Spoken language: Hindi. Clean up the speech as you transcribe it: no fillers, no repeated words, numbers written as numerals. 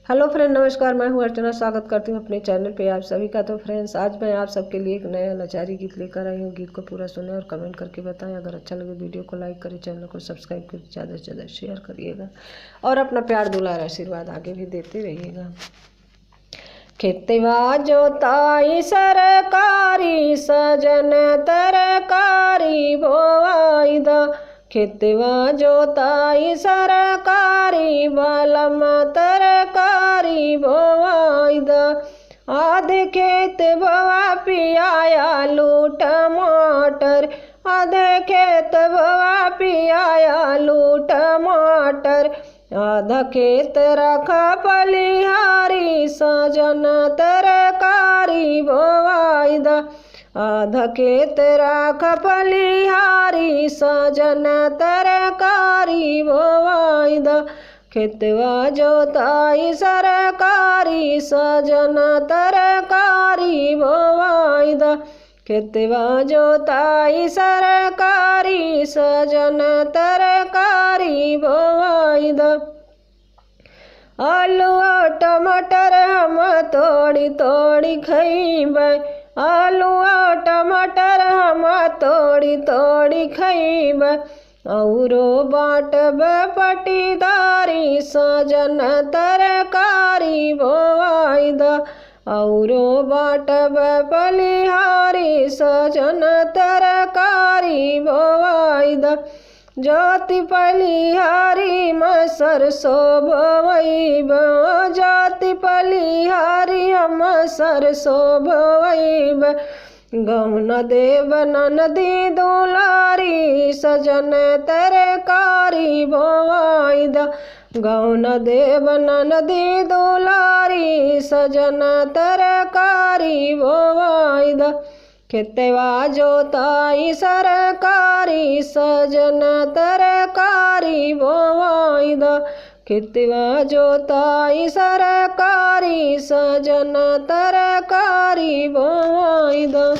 हेलो फ्रेंड, नमस्कार। मैं हूं अर्चना, स्वागत करती हूं अपने चैनल पे आप सभी का। तो फ्रेंड्स, आज मैं आप सबके लिए एक नया लाचारी गीत लेकर आई हूं। गीत को पूरा सुने और कमेंट करके बताएं। अगर अच्छा लगे वीडियो को लाइक करें, चैनल को सब्सक्राइब करें, ज़्यादा से ज़्यादा शेयर करिएगा और अपना प्यार दुलार आशीर्वाद आगे भी देते रहिएगा। खेतवा जोताई सरकारी, सजन तरकारी बोआई द। खेतवा जोताई सरकारी, बलम तरकारी बोआई द। आधे खेत बोआ पियाया आलू टमाटर, आधे खेत बोआ पियाया आलू टमाटर। आधा खेत रखा पलिहारी, सजन तरकारी बोआई द। आधा खेत रखा पलिहारी, सजन तरकारी बोआई द। खेतवा जोताई सरकारी, सजन तरकारी बोआई द। खेतवा जोताई सरकारी, सजन तरकारी बोआई द। आलू और टमाटर हम तोड़ी तोड़ी खइबै, आलू और टमाटर हम तोड़ी तोड़ी खइबै। औरो बाटब पटीदारी, सजन तरकारी बोआई द। औरो बाटब पलिहारी, सजन तरकारी बोआई द। ज्योति पलिहारी में सरसो बोइब, ज्योति पलिहारी हम सरसो बोइब। गौन देव ननदी दुलारी, सजन तरकारी बोआई द। गौन देव ननदी दुलारी, सजन तरकारी बोआई द। खेतवा जोताई सरकारी, सजन तरकारी बोआई द। खेतवा जोताई सरकारी, सजन तरकारी बोआई द।